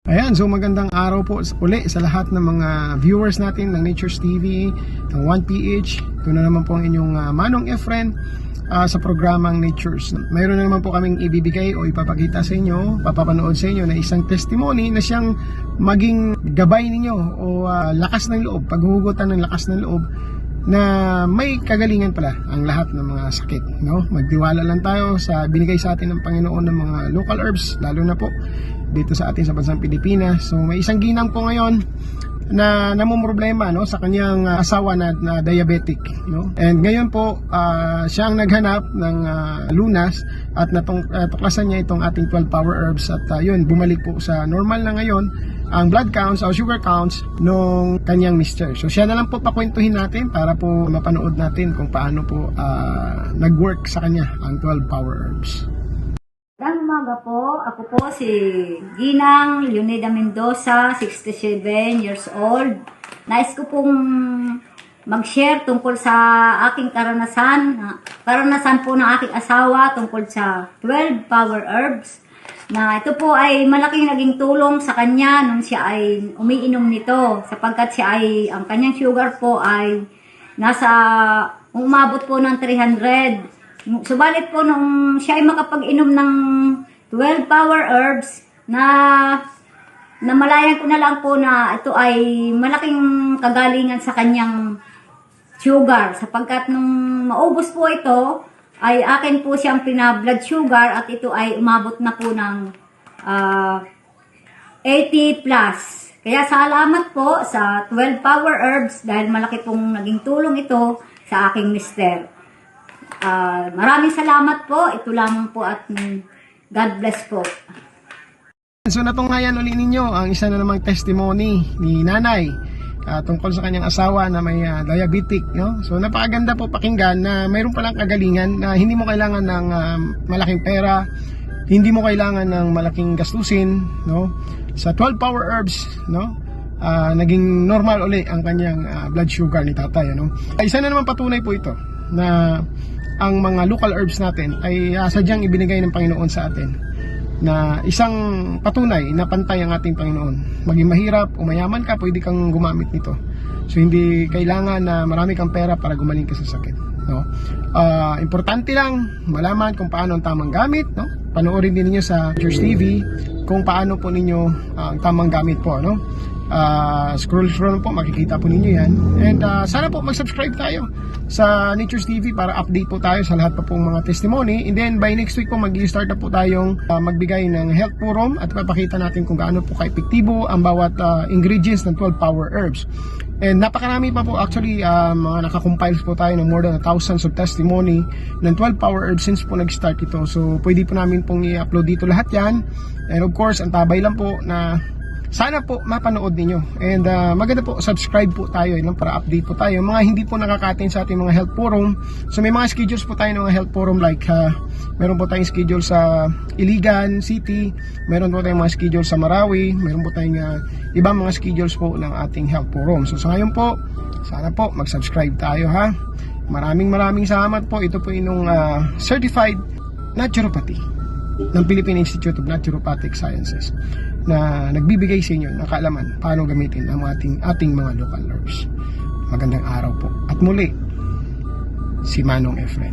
Ayan, so magandang araw po uli sa lahat ng mga viewers natin ng Nature's TV, ng 1PH. Ito na naman po ang inyong Manong Efren sa programang Nature's. Mayroon na naman po kaming ibibigay o ipapakita sa inyo, papapanood sa inyo na isang testimony na siyang maging gabay ninyo o lakas ng loob, paghuhugutan ng lakas ng loob na may kagalingan pala ang lahat ng mga sakit, no? Magtiwala lang tayo sa binigay sa atin ng Panginoon ng mga local herbs, lalo na po dito sa atin sa bansang Pilipinas. So may isang ginang po ngayon na namumroblema, no, sa kanyang asawa na diabetic, no? And ngayon po siya ang naghanap ng lunas at natuklasan niya itong ating 12 power herbs at yun, bumalik po sa normal na ngayon ang blood counts o sugar counts nung kanyang mister. So siya na lang po pakwentuhin natin para po mapanood natin kung paano po nag-work sa kanya ang 12 power herbs. Magandang umaga po. Ako po si Ginang Leonida Mendoza, 67 years old. Nais ko pong mag-share tungkol sa aking karanasan po ng aking asawa tungkol sa 12 power herbs. Na ito po ay malaking naging tulong sa kanya nung siya ay umiinom nito, sapagkat siya ay, ang kanyang sugar po ay umabot po ng 300. Subalit po nung siya ay makapag-inom ng 12 power herbs na namalayan ko na lang po na ito ay malaking kagalingan sa kanyang sugar, sapagkat nung maubos po ito ay akin po siyang pina-blood sugar at ito ay umabot na po ng 80 plus. Kaya salamat po sa 12 power herbs dahil malaki pong naging tulong ito sa aking mister. Maraming salamat po. Ito lamang po at God bless po. So natunghayan ulit ninyo ang isa na namang testimony ni nanay tungkol sa kanyang asawa na may diabetic, no? So napakaganda po pakinggan na mayroon palang kagalingan na hindi mo kailangan ng malaking pera, hindi mo kailangan ng malaking gastusin, no? Sa 12 power herbs, no? Naging normal uli ang kanyang blood sugar ni tatay, ano? Isa na naman patunay po ito na ang mga local herbs natin ay sadyang ibinigay ng Panginoon sa atin na isang patunay na pantay ang ating Panginoon. Maging mahirap o mayaman ka, pwede kang gumamit nito. So hindi kailangan na marami kang pera para gumaling ka sa sakit, no? Importante lang malaman kung paano ang tamang gamit, no? Panoorin din niyo sa Nature's TV kung paano po ninyo ang tamang gamit po, no? Scroll po, makikita po ninyo yan. And sana po mag-subscribe tayo sa Nature's TV para update po tayo sa lahat pa pong mga testimony. And then by next week po mag-i-start na po tayong magbigay ng health forum at papakita natin kung gaano po ka-epektibo ang bawat ingredients ng 12 power herbs. And napakarami pa po actually, mga nakakompiles po tayo ng more than thousands of testimony ng 12 power herbs since po nag-start ito. So pwede po namin pong i-upload dito lahat yan. And of course, ang tabay lang po na sana po mapanood ninyo. And maganda po, subscribe po tayo lang para update po tayo. Mga hindi po nakaka-attend sa ating mga health forum. So may mga schedules po tayo ng mga health forum like meron po tayong schedule sa Iligan City, meron po tayong mga schedule sa Marawi, meron po tayong ibang mga schedules po ng ating health forum. So sa ngayon po, sana po mag-subscribe tayo, ha. Maraming salamat po. Ito po yung certified naturopathy ng Philippine Institute of Naturopathic Sciences na nagbibigay sa inyo ng kaalaman paano gamitin ang ating mga local herbs. Magandang araw po. At muli, si Manong Efren.